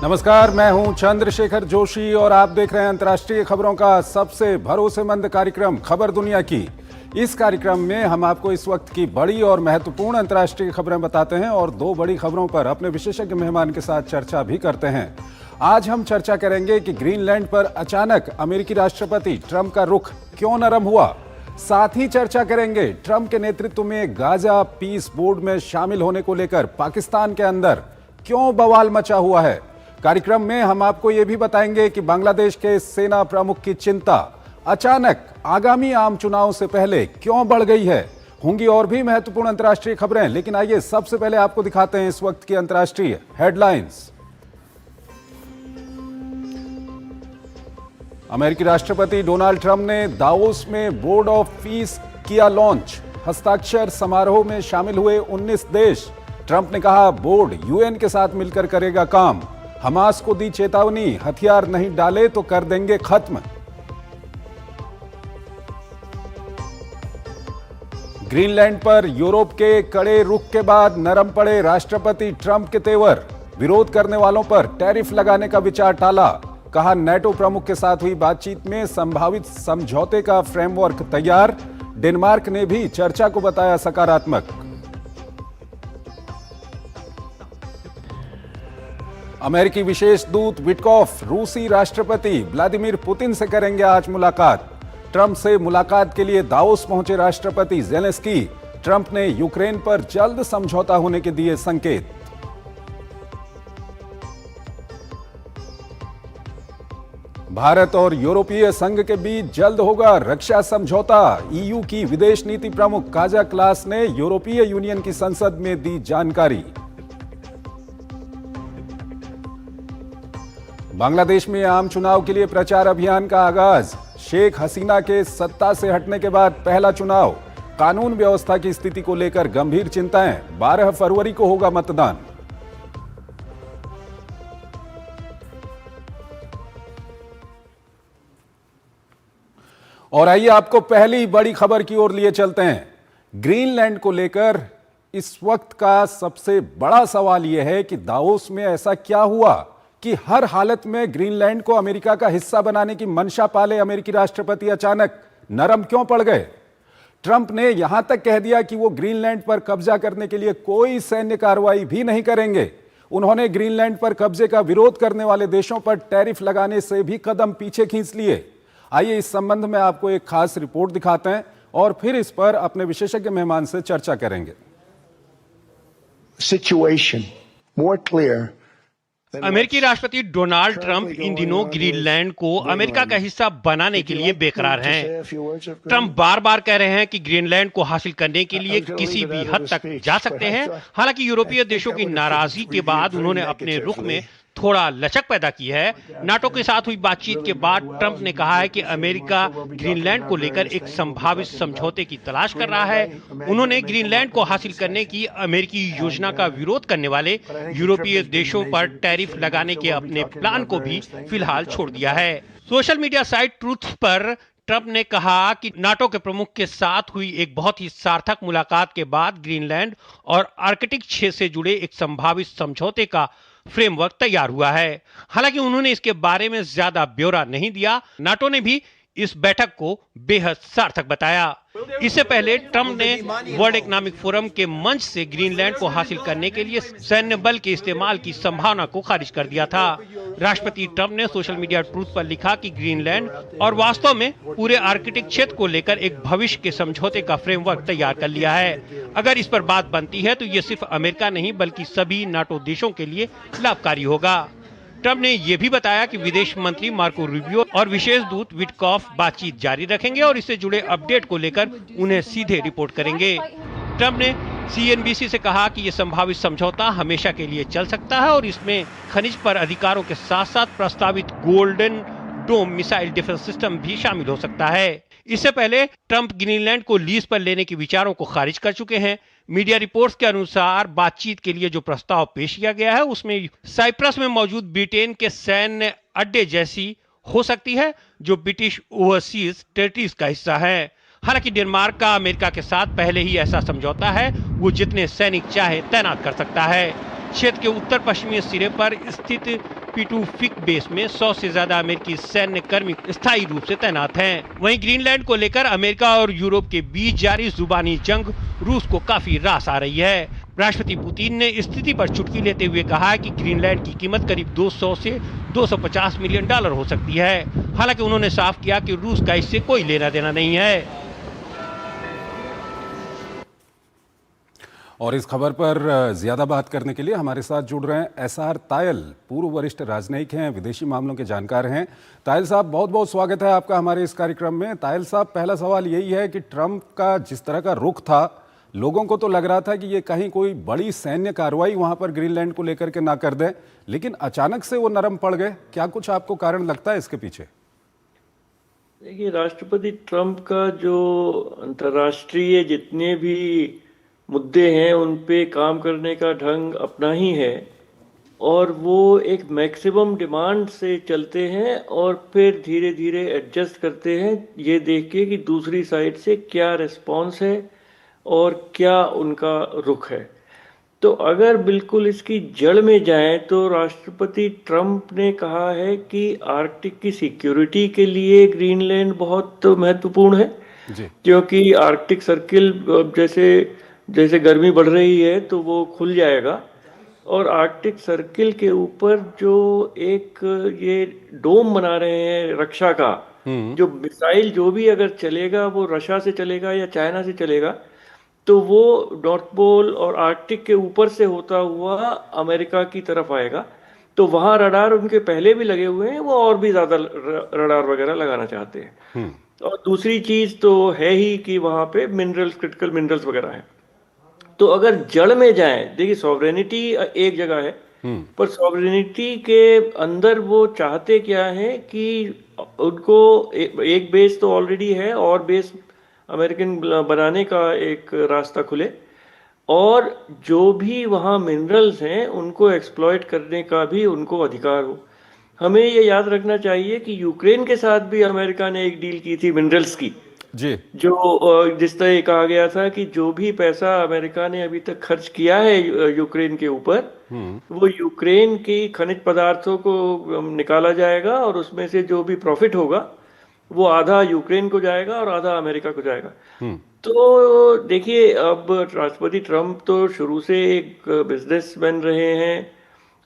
नमस्कार, मैं हूं चंद्रशेखर जोशी और आप देख रहे हैं अंतर्राष्ट्रीय खबरों का सबसे भरोसेमंद कार्यक्रम खबर दुनिया की। इस कार्यक्रम में हम आपको इस वक्त की बड़ी और महत्वपूर्ण अंतर्राष्ट्रीय खबरें बताते हैं और दो बड़ी खबरों पर अपने विशेषज्ञ मेहमान के साथ चर्चा भी करते हैं। आज हम चर्चा करेंगे कि ग्रीनलैंड पर अचानक अमेरिकी राष्ट्रपति ट्रंप का रुख क्यों नरम हुआ। साथ ही चर्चा करेंगे ट्रंप के नेतृत्व में गाजा पीस बोर्ड में शामिल होने को लेकर पाकिस्तान के अंदर क्यों बवाल मचा हुआ है। कार्यक्रम में हम आपको यह भी बताएंगे कि बांग्लादेश के सेना प्रमुख की चिंता अचानक आगामी आम चुनाव से पहले क्यों बढ़ गई है। होंगी और भी महत्वपूर्ण अंतर्राष्ट्रीय खबरें, लेकिन आइए सबसे पहले आपको दिखाते हैं इस वक्त की अंतर्राष्ट्रीय हेडलाइंस। अमेरिकी राष्ट्रपति डोनाल्ड ट्रंप ने दावोस में बोर्ड ऑफ पीस किया लॉन्च। हस्ताक्षर समारोह में शामिल हुए 19 देश। ट्रंप ने कहा, बोर्ड यूएन के साथ मिलकर करेगा काम। हमास को दी चेतावनी, हथियार नहीं डाले तो कर देंगे खत्म। ग्रीनलैंड पर यूरोप के कड़े रुख के बाद नरम पड़े राष्ट्रपति ट्रंप के तेवर। विरोध करने वालों पर टैरिफ लगाने का विचार टाला। कहा, नाटो प्रमुख के साथ हुई बातचीत में संभावित समझौते का फ्रेमवर्क तैयार। डेनमार्क ने भी चर्चा को बताया सकारात्मक। अमेरिकी विशेष दूत विटकॉफ रूसी राष्ट्रपति व्लादिमीर पुतिन से करेंगे आज मुलाकात। ट्रंप से मुलाकात के लिए दावोस पहुंचे राष्ट्रपति ज़ेलेंस्की। ट्रंप ने यूक्रेन पर जल्द समझौता होने के दिए संकेत। भारत और यूरोपीय संघ के बीच जल्द होगा रक्षा समझौता। ईयू की विदेश नीति प्रमुख काजा क्लास ने यूरोपीय यूनियन की संसद में दी जानकारी। बांग्लादेश में आम चुनाव के लिए प्रचार अभियान का आगाज। शेख हसीना के सत्ता से हटने के बाद पहला चुनाव। कानून व्यवस्था की स्थिति को लेकर गंभीर चिंताएं। 12 फरवरी को होगा मतदान। और आइए आपको पहली बड़ी खबर की ओर लिए चलते हैं। ग्रीनलैंड को लेकर इस वक्त का सबसे बड़ा सवाल यह है कि दावोस में ऐसा क्या हुआ कि हर हालत में ग्रीनलैंड को अमेरिका का हिस्सा बनाने की मंशा पाले अमेरिकी राष्ट्रपति अचानक नरम क्यों पड़ गए। ट्रंप ने यहां तक कह दिया कि वो ग्रीनलैंड पर कब्जा करने के लिए कोई सैन्य कार्रवाई भी नहीं करेंगे। उन्होंने ग्रीनलैंड पर कब्जे का विरोध करने वाले देशों पर टैरिफ लगाने से भी कदम पीछे खींच लिए। आइए इस संबंध में आपको एक खास रिपोर्ट दिखाते हैं और फिर इस पर अपने विशेषज्ञ मेहमान से चर्चा करेंगे। Situation more clear. अमेरिकी राष्ट्रपति डोनाल्ड ट्रंप इन दिनों ग्रीनलैंड को अमेरिका का हिस्सा बनाने के लिए बेकरार हैं। ट्रंप बार बार कह रहे हैं कि ग्रीनलैंड को हासिल करने के लिए किसी भी हद तक जा सकते हैं। हालांकि यूरोपीय देशों की नाराजगी के बाद उन्होंने अपने रुख में थोड़ा लचक पैदा की है। नाटो के साथ हुई बातचीत के बाद ट्रंप ने कहा है कि अमेरिका ग्रीनलैंड को लेकर एक संभावित समझौते की तलाश कर रहा है। उन्होंने ग्रीनलैंड को हासिल करने की अमेरिकी योजना का विरोध करने वाले यूरोपीय देशों पर टैरिफ लगाने के अपने प्लान को भी फिलहाल छोड़ दिया है। सोशल मीडिया साइट ट्रूथ पर ट्रंप ने कहा कि नाटो के प्रमुख के साथ हुई एक बहुत ही सार्थक मुलाकात के बाद ग्रीनलैंड और आर्कटिक क्षेत्र से जुड़े एक संभावित समझौते का फ्रेमवर्क तैयार हुआ है। हालांकि उन्होंने इसके बारे में ज्यादा ब्यौरा नहीं दिया। नाटो ने भी इस बैठक को बेहद सार्थक बताया। इससे पहले ट्रंप ने वर्ल्ड इकोनॉमिक फोरम के मंच से ग्रीनलैंड को हासिल करने के लिए सैन्य बल के इस्तेमाल की संभावना को खारिज कर दिया था। राष्ट्रपति ट्रंप ने सोशल मीडिया ट्रूथ पर लिखा कि ग्रीनलैंड और वास्तव में पूरे आर्कटिक क्षेत्र को लेकर एक भविष्य के समझौते का फ्रेमवर्क तैयार कर लिया है। अगर इस पर बात बनती है तो ये सिर्फ अमेरिका नहीं बल्कि सभी नाटो देशों के लिए लाभकारी होगा। ट्रंप ने यह भी बताया कि विदेश मंत्री मार्को रूबियो और विशेष दूत विटकॉफ बातचीत जारी रखेंगे और इससे जुड़े अपडेट को लेकर उन्हें सीधे रिपोर्ट करेंगे। ट्रंप ने सीएनबीसी से कहा कि यह संभावित समझौता हमेशा के लिए चल सकता है और इसमें खनिज पर अधिकारों के साथ साथ प्रस्तावित golden dome missile defence system भी शामिल हो सकता है। इससे पहले ट्रंप ग्रीनलैंड को लीज पर लेने के विचारों को खारिज कर चुके हैं। मीडिया रिपोर्ट्स के अनुसार बातचीत के लिए जो प्रस्ताव पेश किया गया है उसमें साइप्रस में मौजूद ब्रिटेन के सैन्य अड्डे जैसी हो सकती है जो ब्रिटिश ओवरसीज टेरिटरीज का हिस्सा है। हालांकि डेनमार्क का अमेरिका के साथ पहले ही ऐसा समझौता है, वो जितने सैनिक चाहे तैनात कर सकता है। क्षेत्र के उत्तर पश्चिमी सिरे पर स्थित P2 बेस में 100 से ज्यादा अमेरिकी सैन्य कर्मी स्थायी रूप से तैनात हैं। वहीं ग्रीनलैंड को लेकर अमेरिका और यूरोप के बीच जारी जुबानी जंग रूस को काफी रास आ रही है। राष्ट्रपति पुतिन ने स्थिति पर चुटकी लेते हुए कहा कि ग्रीनलैंड की कीमत करीब 200 से 250 मिलियन डॉलर हो सकती है। हालांकि उन्होंने साफ किया कि रूस का इससे कोई लेना देना नहीं है। और इस खबर पर ज्यादा बात करने के लिए हमारे साथ जुड़ रहे हैं SR तायल, पूर्व वरिष्ठ राजनयिक हैं, विदेशी मामलों के जानकार हैं। तायल साहब, बहुत बहुत स्वागत है आपका हमारे इस कार्यक्रम में। तायल साहब, पहला सवाल यही है कि ट्रंप का जिस तरह का रुख था, लोगों को तो लग रहा था कि ये कहीं कोई बड़ी सैन्य कार्रवाई वहां पर ग्रीनलैंड को लेकर के ना कर दें, लेकिन अचानक से वो नरम पड़ गए। क्या कुछ आपको कारण लगता है इसके पीछे? देखिए, राष्ट्रपति ट्रंप का जो अंतर्राष्ट्रीय जितने भी मुद्दे हैं उन पे काम करने का ढंग अपना ही है, और वो एक मैक्सिमम डिमांड से चलते हैं और फिर धीरे धीरे एडजस्ट करते हैं, ये देख के कि दूसरी साइड से क्या रिस्पॉन्स है और क्या उनका रुख है। तो अगर बिल्कुल इसकी जड़ में जाएं तो राष्ट्रपति ट्रंप ने कहा है कि आर्कटिक की सिक्योरिटी के लिए ग्रीनलैंड बहुत महत्वपूर्ण है जी। क्योंकि आर्कटिक सर्किल जैसे गर्मी बढ़ रही है तो वो खुल जाएगा, और आर्कटिक सर्किल के ऊपर जो एक ये डोम बना रहे हैं रक्षा का, जो मिसाइल जो भी अगर चलेगा वो रशिया से चलेगा या चाइना से चलेगा, तो वो नॉर्थ पोल और आर्कटिक के ऊपर से होता हुआ अमेरिका की तरफ आएगा। तो वहां रडार उनके पहले भी लगे हुए हैं, वो और भी ज्यादा रडार वगैरह लगाना चाहते हैं। और दूसरी चीज तो है ही कि वहां पे मिनरल्स, क्रिटिकल मिनरल्स वगैरह हैं। तो अगर जड़ में जाएं, देखिए सॉवरेनिटी एक जगह है, पर सॉवरेनिटी के अंदर वो चाहते क्या है कि उनको एक बेस तो ऑलरेडी है और बेस अमेरिकन बनाने का एक रास्ता खुले, और जो भी वहाँ मिनरल्स हैं उनको एक्सप्लॉइट करने का भी उनको अधिकार हो। हमें ये याद रखना चाहिए कि यूक्रेन के साथ भी अमेरिका ने एक डील की थी मिनरल्स की जी, जो जिस तरह कहा गया था कि जो भी पैसा अमेरिका ने अभी तक खर्च किया है यूक्रेन के ऊपर, वो यूक्रेन की खनिज पदार्थों को निकाला जाएगा और उसमें से जो भी प्रॉफिट होगा वो आधा यूक्रेन को जाएगा और आधा अमेरिका को जाएगा। तो देखिए, अब राष्ट्रपति ट्रंप तो शुरू से एक बिजनेसमैन रहे हैं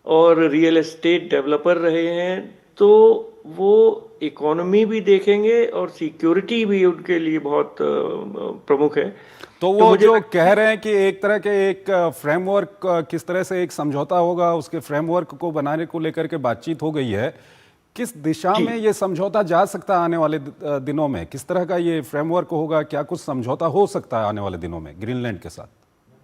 और रियल एस्टेट डेवलपर रहे हैं, तो वो इकोनॉमी भी देखेंगे और सिक्योरिटी भी उनके लिए बहुत प्रमुख है। तो वो जो कह रहे हैं कि एक तरह के एक फ्रेमवर्क, किस तरह से एक समझौता होगा, उसके फ्रेमवर्क को बनाने को लेकर के बातचीत हो गई है। किस दिशा में ये समझौता जा सकता है आने वाले दिनों में? किस तरह का ये फ्रेमवर्क होगा? क्या कुछ समझौता हो सकता है आने वाले दिनों में ग्रीनलैंड के साथ?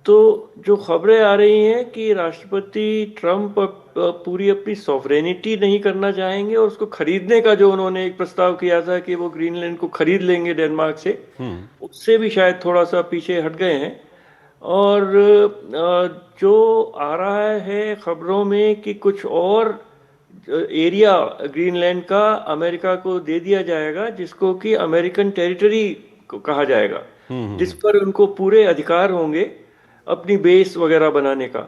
तो जो खबरें आ रही हैं कि राष्ट्रपति ट्रंप पूरी अपनी सॉवरेनिटी नहीं करना चाहेंगे, और उसको खरीदने का जो उन्होंने एक प्रस्ताव किया था कि वो ग्रीनलैंड को खरीद लेंगे डेनमार्क से, उससे भी शायद थोड़ा सा पीछे हट गए हैं। और जो आ रहा है खबरों में कि कुछ और एरिया ग्रीनलैंड का अमेरिका को दे दिया जाएगा, जिसको कि अमेरिकन टेरिटरी कहा जाएगा, जिस पर उनको पूरे अधिकार होंगे अपनी बेस वगैरह बनाने का।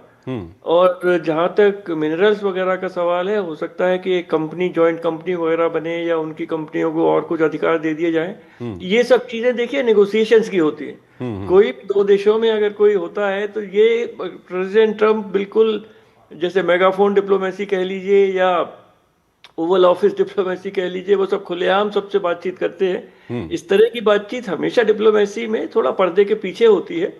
और जहां तक मिनरल्स वगैरह का सवाल है, हो सकता है कि एक कंपनी, जॉइंट कंपनी वगैरह बने या उनकी कंपनियों को और कुछ अधिकार दे दिए जाएं। ये सब चीजें देखिए नेगोशिएशंस की होती हैं। कोई दो देशों में अगर कोई होता है तो ये प्रेसिडेंट ट्रंप बिल्कुल जैसे मेगाफोन डिप्लोमेसी कह लीजिए या ओवल ऑफिस डिप्लोमेसी कह लीजिए, वो सब खुलेआम सबसे बातचीत करते हैं। इस तरह की बातचीत हमेशा डिप्लोमेसी में थोड़ा पर्दे के पीछे होती है,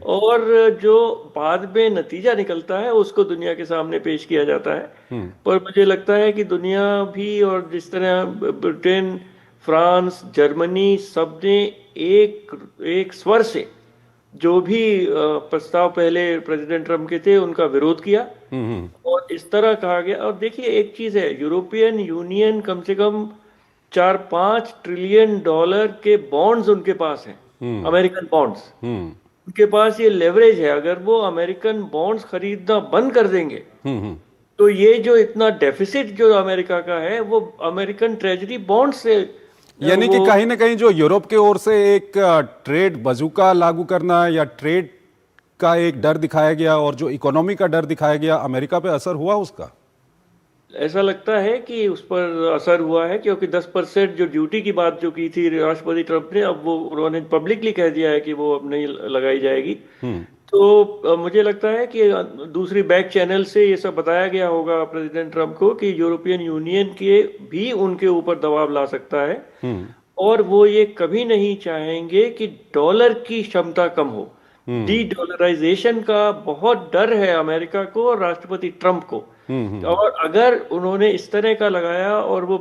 और जो बाद में नतीजा निकलता है उसको दुनिया के सामने पेश किया जाता है। पर मुझे लगता है कि दुनिया भी, और जिस तरह ब्रिटेन, फ्रांस, जर्मनी, सब ने एक स्वर से जो भी प्रस्ताव पहले प्रेसिडेंट ट्रंप के थे उनका विरोध किया, और इस तरह कहा गया। और देखिए, एक चीज है, यूरोपियन यूनियन कम से कम 4-5 ट्रिलियन डॉलर के बॉन्ड्स उनके पास हैं, अमेरिकन बॉन्ड्स। उनके पास ये लेवरेज है। अगर वो अमेरिकन बॉन्ड्स खरीदना बंद कर देंगे तो ये जो इतना डेफिसिट जो अमेरिका का है वो अमेरिकन ट्रेजरी बॉन्ड से, यानी कि कहीं ना कहीं जो यूरोप की ओर से एक ट्रेड बजूका लागू करना या ट्रेड का एक डर दिखाया गया और जो इकोनॉमी का डर दिखाया गया, अमेरिका पे असर हुआ उसका? ऐसा लगता है कि उस पर असर हुआ है, क्योंकि 10% जो ड्यूटी की बात जो की थी राष्ट्रपति ट्रंप ने, अब वो उन्होंने पब्लिकली कह दिया है कि वो अब नहीं लगाई जाएगी। तो मुझे लगता है कि दूसरी बैक चैनल से ये सब बताया गया होगा प्रेसिडेंट ट्रंप को कि यूरोपियन यूनियन के भी उनके ऊपर दबाव ला सकता है, और वो ये कभी नहीं चाहेंगे कि डॉलर की क्षमता कम हो। डी डॉलराइजेशन का बहुत डर है अमेरिका को और राष्ट्रपति ट्रंप को। और अगर उन्होंने इस तरह का लगाया, और वो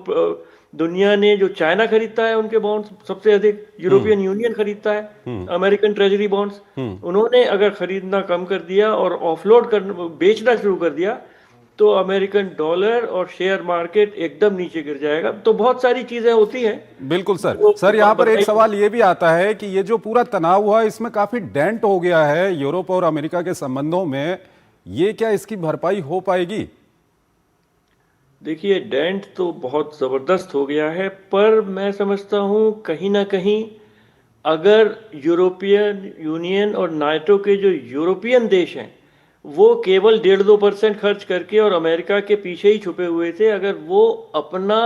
दुनिया ने जो चाइना खरीदता है उनके बॉन्ड्स सबसे अधिक, यूरोपियन यूनियन खरीदता है अमेरिकन ट्रेजरी बॉन्ड्स, उन्होंने अगर खरीदना कम कर दिया और ऑफलोड कर बेचना शुरू कर दिया, तो अमेरिकन डॉलर और शेयर मार्केट एकदम नीचे गिर जाएगा। तो बहुत सारी चीजें होती हैं। बिल्कुल सर यहाँ पर एक सवाल ये भी आता है कि ये जो पूरा तनाव हुआ इसमें काफी डेंट हो गया है यूरोप और अमेरिका के संबंधों में, ये क्या इसकी भरपाई हो पाएगी? देखिए, डेंट तो बहुत जबरदस्त हो गया है, पर मैं समझता हूं कहीं ना कहीं अगर यूरोपियन यूनियन और नाटो के जो यूरोपियन देश हैं वो केवल 1.5-2% खर्च करके और अमेरिका के पीछे ही छुपे हुए थे, अगर वो अपना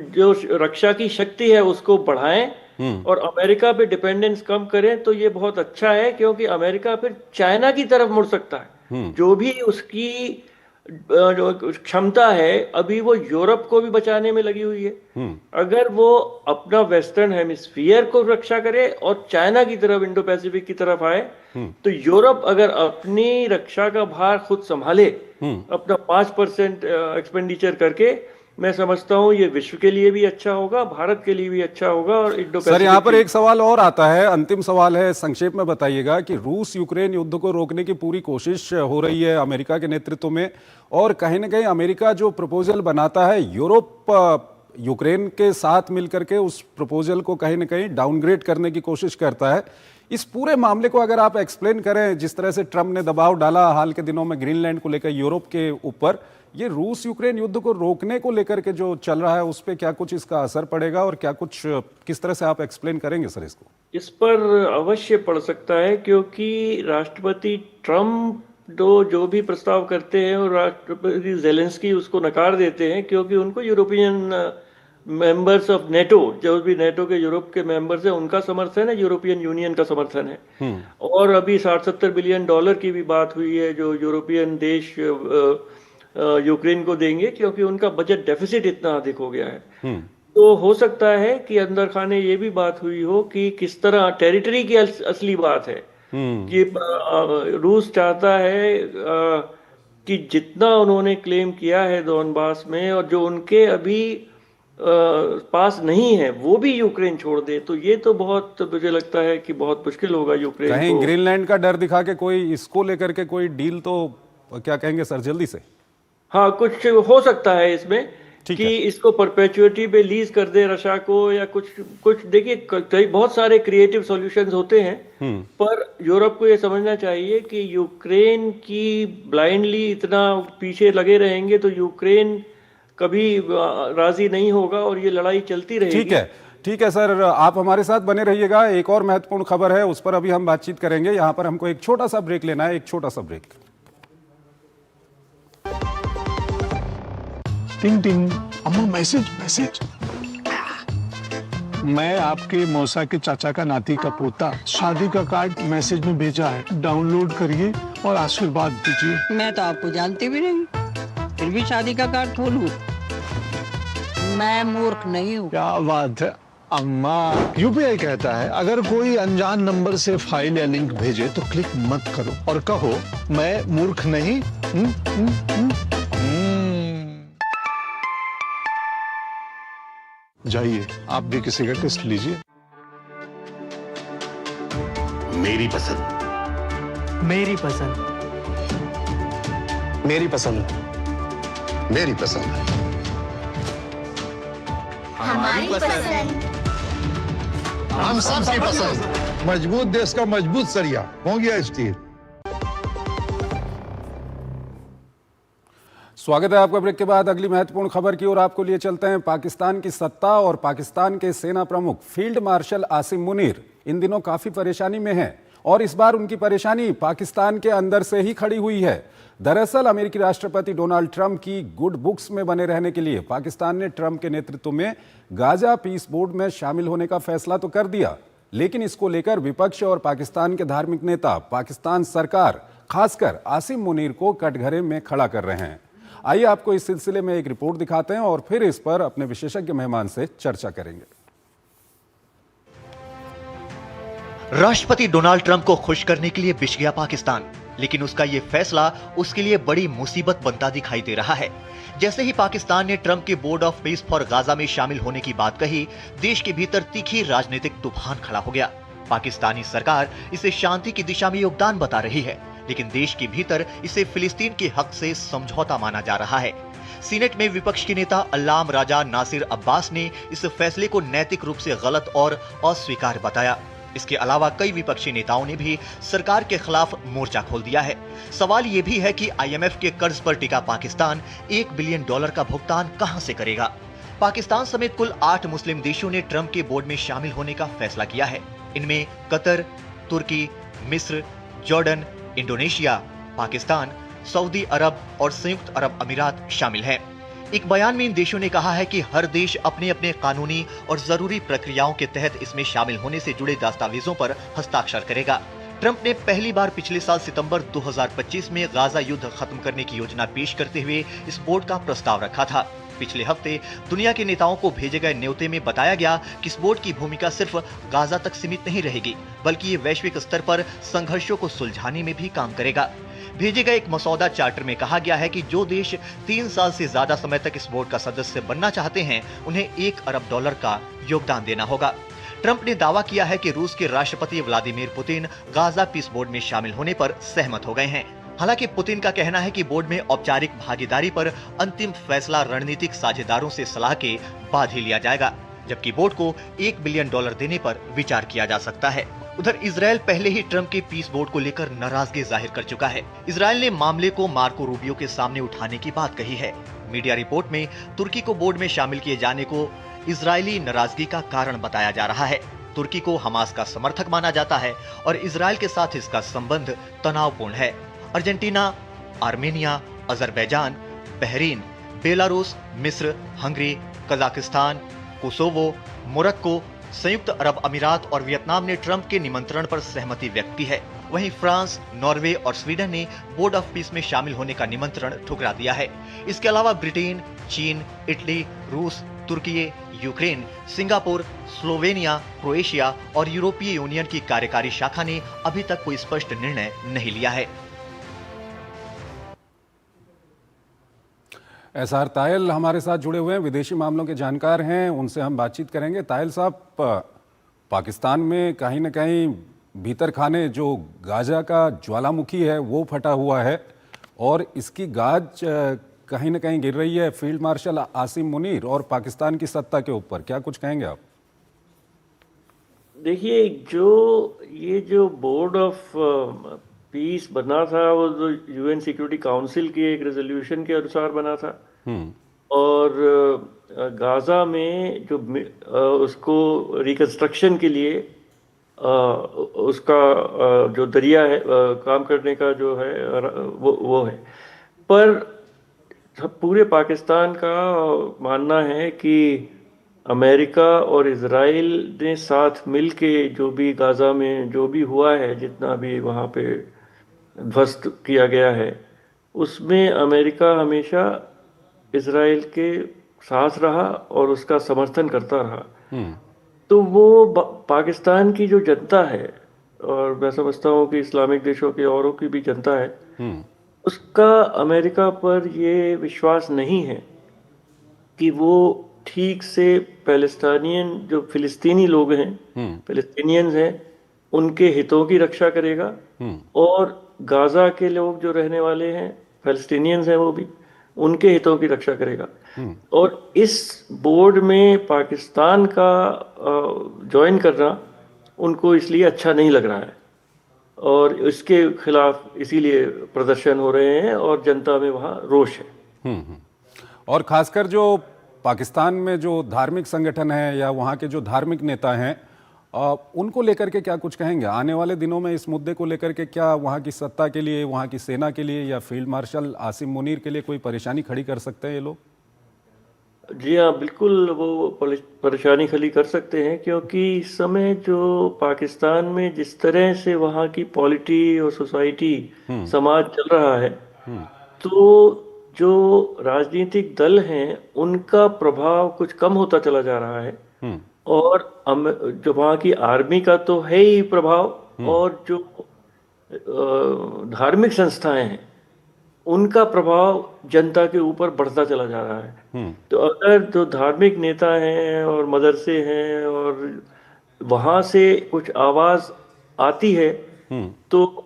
जो रक्षा की शक्ति है उसको बढ़ाएं और अमेरिका पे डिपेंडेंस कम करें, तो ये बहुत अच्छा है, क्योंकि अमेरिका फिर चाइना की तरफ मुड़ सकता है। जो भी उसकी जो क्षमता है अभी वो यूरोप को भी बचाने में लगी हुई है। अगर वो अपना वेस्टर्न हेमिस्फीयर को रक्षा करे और चाइना की तरफ, इंडो पैसिफिक की तरफ आए, तो यूरोप अगर अपनी रक्षा का भार खुद संभाले अपना 5% एक्सपेंडिचर करके, मैं समझता हूं ये विश्व के लिए भी अच्छा होगा, भारत के लिए भी अच्छा होगा। और इंडो सर यहाँ पर एक सवाल और आता है, अंतिम सवाल है, संक्षेप में बताइएगा कि रूस यूक्रेन युद्ध को रोकने की पूरी कोशिश हो रही है अमेरिका के नेतृत्व में, और कहीं ना कहीं अमेरिका जो प्रपोजल बनाता है, यूरोप यूक्रेन के साथ मिलकर के उस प्रपोजल को कहीं ना कहीं डाउनग्रेड करने की कोशिश करता है। इस पूरे मामले को अगर आप एक्सप्लेन करें, जिस तरह से ट्रंप ने दबाव डाला हाल के दिनों में ग्रीनलैंड को लेकर यूरोप के ऊपर, ये रूस यूक्रेन युद्ध को रोकने को लेकर के जो चल रहा है उस पर क्या कुछ इसका असर पड़ेगा, और क्या कुछ किस तरह से आप एक्सप्लेन करेंगे सर इसको? इस पर अवश्य पड़ सकता है, क्योंकि राष्ट्रपति ट्रंप जो भी प्रस्ताव करते हैं और राष्ट्रपति ज़ेलेंस्की उसको नकार देते हैं, क्योंकि उनको यूरोपियन मेंबर्स ऑफ नेटो, जो भी नेटो के यूरोप के मेंबर्स हैं, उनका समर्थन है, यूरोपियन यूनियन का समर्थन है। और अभी 60-70 बिलियन डॉलर की भी बात हुई है जो यूरोपियन देश यूक्रेन को देंगे, क्योंकि उनका बजट डेफिसिट इतना अधिक हो गया है। तो हो सकता है कि अंदर खाने ये भी बात हुई हो कि किस तरह टेरिटरी की असली बात है कि रूस चाहता है कि जितना उन्होंने क्लेम किया है डोनबास में, और जो उनके अभी पास नहीं है, वो भी यूक्रेन छोड़ दे। तो ये तो बहुत, मुझे लगता है कि बहुत मुश्किल होगा यूक्रेन कहीं को। ग्रीनलैंड का डर दिखा के कोई इसको लेकर के कोई डील, तो क्या कहेंगे सर जल्दी से? हाँ, कुछ हो सकता है इसमें कि इसको परपेचुइटी पे लीज कर दे रशिया को, या कुछ देखिए बहुत सारे क्रिएटिव सॉल्यूशंस होते हैं, पर यूरोप को ये समझना चाहिए कि यूक्रेन की ब्लाइंडली इतना पीछे लगे रहेंगे तो यूक्रेन कभी राजी नहीं होगा और ये लड़ाई चलती रहेगी। ठीक है सर, आप हमारे साथ बने रहिएगा। एक और महत्वपूर्ण खबर है, उस पर अभी हम बातचीत करेंगे। यहाँ पर हमको एक छोटा सा ब्रेक लेना है, एक छोटा सा ब्रेक। टिंग टिंग, अम्मा मैसेज। मैं आपके मौसा के चाचा का नाती का पोता, शादी का कार्ड मैसेज में भेजा है, डाउनलोड करिए और आशीर्वाद दीजिए। मैं तो आपको जानती भी नहीं, फिर भी शादी का कार्ड खोलूं? मैं मूर्ख नहीं हूँ। क्या बात है अम्मा। यूपीआई कहता है अगर कोई अनजान नंबर से फाइल या लिंक भेजे तो क्लिक मत करो और कहो मैं मूर्ख नहीं। जाइए आप भी किसी का टेस्ट लीजिए। मेरी पसंद, मेरी पसंद, मेरी पसंद, मेरी पसंद, हमारी पसंद, हम सबकी पसंद। मजबूत देश का मजबूत सरिया हो गया स्टील। स्वागत है आपका ब्रेक के बाद। अगली महत्वपूर्ण खबर की ओर आपको लिए चलते हैं। पाकिस्तान की सत्ता और पाकिस्तान के सेना प्रमुख फील्ड मार्शल आसिम मुनीर इन दिनों काफी परेशानी में हैं और इस बार उनकी परेशानी पाकिस्तान के अंदर से ही खड़ी हुई है। दरअसल अमेरिकी राष्ट्रपति डोनाल्ड ट्रंप की गुड बुक्स में बने रहने के लिए पाकिस्तान ने ट्रंप के नेतृत्व में गाजा पीस बोर्ड में शामिल होने का फैसला तो कर दिया, लेकिन इसको लेकर विपक्ष और पाकिस्तान के धार्मिक नेता पाकिस्तान सरकार, खासकर आसिम मुनीर को कटघरे में खड़ा कर रहे हैं। आइए आपको इस सिलसिले में एक रिपोर्ट दिखाते हैं और फिर इस पर अपने विशेषज्ञ मेहमान से चर्चा करेंगे। राष्ट्रपति डोनाल्ड ट्रंप को खुश करने के लिए बिछ गया पाकिस्तान, लेकिन उसका ये फैसला उसके लिए बड़ी मुसीबत बनता दिखाई दे रहा है। जैसे ही पाकिस्तान ने ट्रंप के board of peace for Gaza में शामिल होने की बात कही, देश के भीतर तीखी राजनीतिक तूफान खड़ा हो गया। पाकिस्तानी सरकार इसे शांति की दिशा में योगदान बता रही है, लेकिन देश के भीतर इसे फिलिस्तीन के हक से समझौता माना जा रहा है। सीनेट में विपक्ष के नेता अल्लाम राजा नासिर अब्बास ने इस फैसले को नैतिक रूप से गलत और अस्वीकार बताया। इसके अलावा कई विपक्षी नेताओं ने भी सरकार के खिलाफ मोर्चा खोल दिया है। सवाल यह भी है कि IMF के कर्ज पर टिका पाकिस्तान $1 बिलियन का भुगतान कहां से करेगा। पाकिस्तान समेत कुल 8 मुस्लिम देशों ने ट्रंप के बोर्ड में शामिल होने का फैसला किया है। इनमें कतर, तुर्की, मिस्र, जॉर्डन, इंडोनेशिया, पाकिस्तान, सऊदी अरब और संयुक्त अरब अमीरात शामिल हैं। एक बयान में इन देशों ने कहा है कि हर देश अपने अपने कानूनी और जरूरी प्रक्रियाओं के तहत इसमें शामिल होने से जुड़े दस्तावेजों पर हस्ताक्षर करेगा। ट्रंप ने पहली बार पिछले साल सितंबर 2025 में गाजा युद्ध खत्म करने की योजना पेश करते हुए इस बोर्ड का प्रस्ताव रखा था। पिछले हफ्ते दुनिया के नेताओं को भेजे गए न्योते में बताया गया कि इस बोर्ड की भूमिका सिर्फ गाजा तक सीमित नहीं रहेगी, बल्कि ये वैश्विक स्तर पर संघर्षों को सुलझाने में भी काम करेगा। भेजे गए एक मसौदा चार्टर में कहा गया है कि जो देश 3 साल से ज्यादा समय तक इस बोर्ड का सदस्य बनना चाहते हैं, उन्हें $1 अरब का योगदान देना होगा। ट्रंप ने दावा किया है कि रूस के राष्ट्रपति Vladimir Putin Gaza peace board में शामिल होने पर सहमत हो गए हैं। हालांकि पुतिन का कहना है कि बोर्ड में औपचारिक भागीदारी पर अंतिम फैसला रणनीतिक साझेदारों से सलाह के बाद ही लिया जाएगा, जबकि बोर्ड को $1 बिलियन देने पर विचार किया जा सकता है। उधर इजरायल पहले ही ट्रंप के पीस बोर्ड को लेकर नाराजगी जाहिर कर चुका है। इजरायल ने मामले को मार्को रूबियो के सामने उठाने की बात कही है। मीडिया रिपोर्ट में तुर्की को बोर्ड में शामिल किए जाने को इजरायली नाराजगी का कारण बताया जा रहा है। तुर्की को हमास का समर्थक माना जाता है और इजरायल के साथ इसका संबंध तनावपूर्ण है। Argentina, Armenia, Azerbaijan, Bahrain, Belarus, मिस्र, हंगरी, कजाकिस्तान, कोसोवो, मोरक्को, संयुक्त अरब अमीरात और वियतनाम ने ट्रंप के निमंत्रण पर सहमति व्यक्त की है। वहीं फ्रांस, नॉर्वे और स्वीडन ने बोर्ड ऑफ पीस में शामिल होने का निमंत्रण ठुकरा दिया है। इसके अलावा ब्रिटेन, चीन, इटली, रूस, तुर्की, यूक्रेन, सिंगापुर, स्लोवेनिया, क्रोएशिया और यूरोपीय यूनियन की कार्यकारी शाखा ने अभी तक कोई स्पष्ट निर्णय नहीं लिया है। एसआर तायल हमारे साथ जुड़े हुए हैं, विदेशी मामलों के जानकार हैं, उनसे हम बातचीत करेंगे। तायल साहब, पाकिस्तान में कहीं ना कहीं भीतर खाने जो गाजा का ज्वालामुखी है वो फटा हुआ है और इसकी गाज कहीं ना कहीं गिर रही है फील्ड मार्शल आसिम मुनीर और पाकिस्तान की सत्ता के ऊपर। क्या कुछ कहेंगे आप? देखिए, ये जो बोर्ड ऑफ पीस बना था वो तो UN सिक्योरिटी काउंसिल के एक रेजोल्यूशन के अनुसार बना था। और गाजा में जो उसको रिकंस्ट्रक्शन के लिए उसका जो दरिया है काम करने का जो है वो है। पर पूरे पाकिस्तान का मानना है कि अमेरिका और इजराइल ने साथ मिलके जो भी गाजा में जो भी हुआ है, जितना भी वहाँ पे ध्वस्त किया गया है, उसमें अमेरिका हमेशा इजराइल के साथ रहा और उसका समर्थन करता रहा। तो वो पाकिस्तान की जो जनता है, और मैं समझता हूँ कि इस्लामिक देशों के औरों की भी जनता है, उसका अमेरिका पर ये विश्वास नहीं है कि वो ठीक से पैलेस्टाइनियन जो फिलिस्तीनी लोग हैं, पैलेस्टीनियंस हैं, उनके हितों की रक्षा करेगा और गाजा के लोग जो रहने वाले हैं, पैलेस्टीनियंस हैं, वो भी उनके हितों की रक्षा करेगा। और इस बोर्ड में पाकिस्तान का ज्वाइन करना उनको इसलिए अच्छा नहीं लग रहा है और इसके खिलाफ इसीलिए प्रदर्शन हो रहे हैं और जनता में वहाँ रोष है। और खासकर जो पाकिस्तान में जो धार्मिक संगठन है या वहाँ के जो धार्मिक नेता हैं उनको लेकर के क्या कुछ कहेंगे? आने वाले दिनों में इस मुद्दे को लेकर के क्या वहाँ की सत्ता के लिए, वहाँ की सेना के लिए या फील्ड मार्शल आसिम मुनीर के लिए कोई परेशानी खड़ी कर सकते हैं ये लोग? जी हाँ, बिल्कुल वो परेशानी खड़ी कर सकते हैं, क्योंकि इस समय जो पाकिस्तान में जिस तरह से वहाँ की पॉलिटी और सोसाइटी समाज चल रहा है, तो जो राजनीतिक दल हैं उनका प्रभाव कुछ कम होता चला जा रहा है। और जो वहाँ की आर्मी का तो है ही प्रभाव, और जो धार्मिक संस्थाएं हैं उनका प्रभाव जनता के ऊपर बढ़ता चला जा रहा है। तो अगर जो धार्मिक नेता हैं और मदरसे हैं और वहाँ से कुछ आवाज़ आती है, तो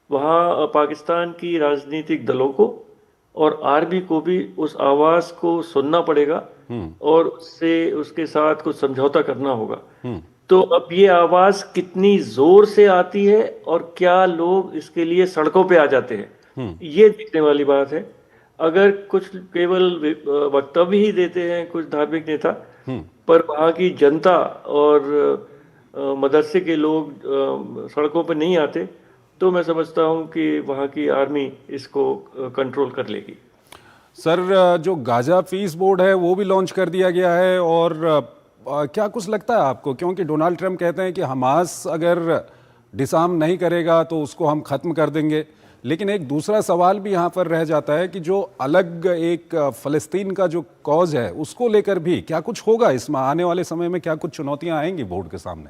वहाँ पाकिस्तान की राजनीतिक दलों को और आर्मी को भी उस आवाज़ को सुनना पड़ेगा और उसके साथ कुछ समझौता करना होगा। तो अब ये आवाज़ कितनी ज़ोर से आती है और क्या लोग इसके लिए सड़कों पे आ जाते हैं, ये देखने वाली बात है। अगर कुछ केवल वक्तव्य ही देते हैं कुछ धार्मिक नेता, पर वहाँ की जनता और मदरसे के लोग सड़कों पर नहीं आते, तो मैं समझता हूँ कि वहाँ की आर्मी इसको कंट्रोल कर लेगी। सर, जो गाजा पीस बोर्ड है वो भी लॉन्च कर दिया गया है, और क्या कुछ लगता है आपको, क्योंकि डोनाल्ड ट्रंप कहते हैं कि हमास अगर डिसार्म नहीं करेगा तो उसको हम ख़त्म कर देंगे, लेकिन एक दूसरा सवाल भी यहाँ पर रह जाता है कि जो अलग एक फ़लस्तीन का जो कॉज है उसको लेकर भी क्या कुछ होगा इसमें आने वाले समय में, क्या कुछ चुनौतियाँ आएंगी बोर्ड के सामने?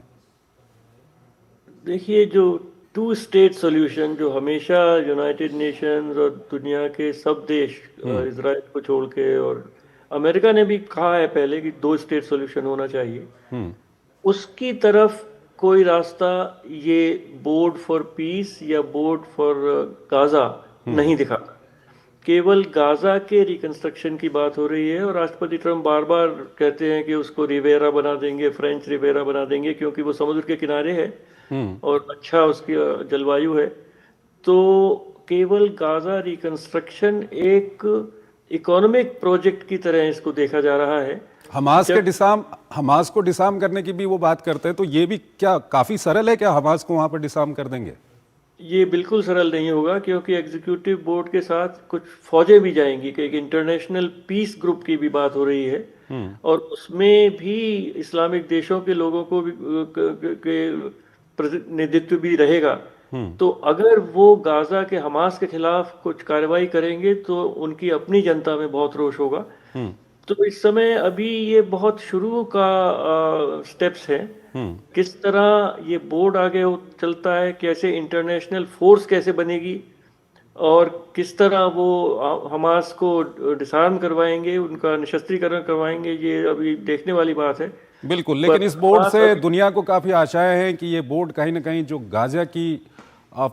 देखिए, जो टू स्टेट सॉल्यूशन जो हमेशा यूनाइटेड नेशंस और दुनिया के सब देश इजराइल को छोड़ के, और अमेरिका ने भी कहा है पहले कि 2 स्टेट सॉल्यूशन होना चाहिए, उसकी तरफ कोई रास्ता ये बोर्ड फॉर पीस या बोर्ड फॉर गाजा नहीं दिखाता। केवल गाजा के रिकंस्ट्रक्शन की बात हो रही है, और राष्ट्रपति ट्रंप बार बार कहते हैं कि उसको रिवेरा बना देंगे, फ्रेंच रिवेरा बना देंगे, क्योंकि वो समुद्र के किनारे है और अच्छा उसकी जलवायु है। तो केवल गाजा रिकंस्ट्रक्शन एक इकोनॉमिक प्रोजेक्ट की तरह इसको देखा जा रहा है। हमास को डिसार्म करने की भी वो बात करते हैं, तो ये भी क्या काफी सरल है क्या, हमास को वहां पर डिसार्म कर देंगे? ये बिल्कुल सरल नहीं होगा, क्योंकि एग्जीक्यूटिव बोर्ड के साथ कुछ फौजें भी जाएंगी, कि एक इंटरनेशनल पीस ग्रुप की भी बात हो रही है, और उसमें भी इस्लामिक देशों के लोगों को भी के प्रतिनिधित्व भी रहेगा। तो अगर वो गाजा के हमास के खिलाफ कुछ कार्रवाई करेंगे तो उनकी अपनी जनता में बहुत रोष होगा। तो इस समय अभी ये बहुत शुरू का स्टेप्स हैं, किस तरह ये बोर्ड आगे चलता है, कैसे इंटरनेशनल फोर्स कैसे बनेगी, और किस तरह वो हमास को डिसार्म करवाएंगे, उनका निशस्त्रीकरण करवाएंगे, ये अभी देखने वाली बात है। बिल्कुल, लेकिन इस बोर्ड से दुनिया को काफी आशाएं हैं कि ये बोर्ड कहीं ना कहीं जो गाजा की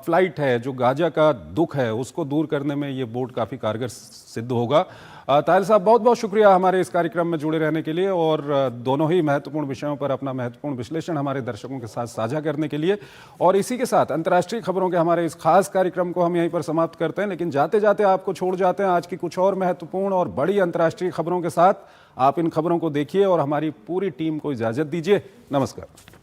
फ्लाइट है, जो गाजा का दुख है, उसको दूर करने में ये बोर्ड काफ़ी कारगर सिद्ध होगा। ताहिर साहब, बहुत बहुत शुक्रिया हमारे इस कार्यक्रम में जुड़े रहने के लिए, और दोनों ही महत्वपूर्ण विषयों पर अपना महत्वपूर्ण विश्लेषण हमारे दर्शकों के साथ साझा करने के लिए। और इसी के साथ अंतर्राष्ट्रीय खबरों के हमारे इस खास कार्यक्रम को हम यहीं पर समाप्त करते हैं, लेकिन जाते जाते आपको छोड़ जाते हैं आज की कुछ और महत्वपूर्ण और बड़ी अंतर्राष्ट्रीय खबरों के साथ। आप इन खबरों को देखिए और हमारी पूरी टीम को इजाज़त दीजिए। नमस्कार।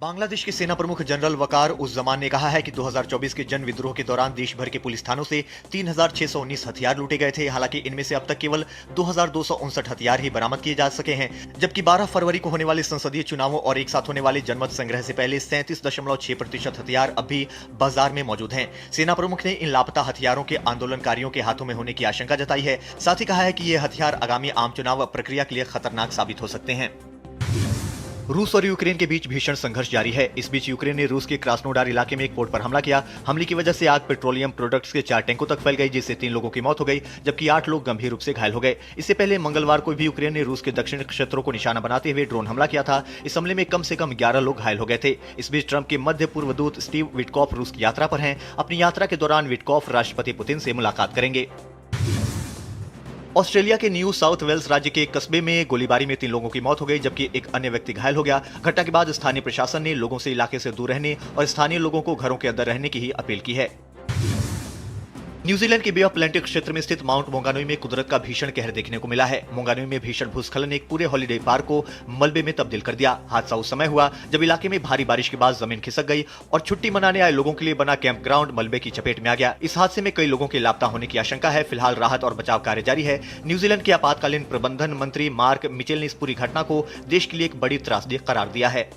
बांग्लादेश के सेना प्रमुख जनरल वकार उस जमान ने कहा है कि 2024 के जन विद्रोह के दौरान देश भर के पुलिस थानों से 3619 हथियार लूटे गए थे। हालांकि इनमें से अब तक केवल 2259 हथियार ही बरामद किए जा सके हैं, जबकि 12 फरवरी को होने वाले संसदीय चुनावों और एक साथ होने वाले जनमत संग्रह से पहले 37.6% हथियार अब भी बाजार में मौजूद हैं। सेना प्रमुख ने इन लापता हथियारों के आंदोलनकारियों के हाथों में होने की आशंका जताई है। साथ ही कहा है कि ये हथियार आगामी आम चुनाव प्रक्रिया के लिए खतरनाक साबित हो सकते हैं। रूस और यूक्रेन के बीच भीषण संघर्ष जारी है। इस बीच यूक्रेन ने रूस के क्रास्नोडार इलाके में एक पोर्ट पर हमला किया। हमले की वजह से आग पेट्रोलियम प्रोडक्ट्स के 4 टैंकों तक फैल गई, जिससे 3 लोगों की मौत हो गई, जबकि 8 लोग गंभीर रूप से घायल हो गए। इससे पहले मंगलवार को भी यूक्रेन ने रूस के दक्षिण क्षेत्रों को निशाना बनाते हुए ड्रोन हमला किया था। इस हमले में कम से कम 11 लोग घायल हो गए थे। इस बीच ट्रंप के मध्य पूर्व दूत स्टीव विटकॉफ रूस की यात्रा पर हैं। अपनी यात्रा के दौरान विटकॉफ राष्ट्रपति पुतिन से मुलाकात करेंगे। ऑस्ट्रेलिया के न्यू साउथ वेल्स राज्य के एक कस्बे में गोलीबारी में 3 लोगों की मौत हो गई, जबकि एक अन्य व्यक्ति घायल हो गया। घटना के बाद स्थानीय प्रशासन ने लोगों से इलाके से दूर रहने और स्थानीय लोगों को घरों के अंदर रहने की ही अपील की है। न्यूजीलैंड के बे ऑफ प्लेंटी क्षेत्र में स्थित माउंट मोंगानुई में कुदरत का भीषण कहर देखने को मिला है। मोंगानुई में भीषण भूस्खलन ने एक पूरे हॉलिडे पार्क को मलबे में तब्दील कर दिया। हादसा उस समय हुआ जब इलाके में भारी बारिश के बाद जमीन खिसक गई और छुट्टी मनाने आए लोगों के लिए बना कैंप ग्राउंड मलबे की चपेट में आ गया। इस हादसे में कई लोगों के लापता होने की आशंका है। फिलहाल राहत और बचाव कार्य जारी है। न्यूजीलैंड के आपातकालीन प्रबंधन मंत्री मार्क मिचेल ने इस पूरी घटना को देश के लिए एक बड़ी त्रासदी करार दिया है।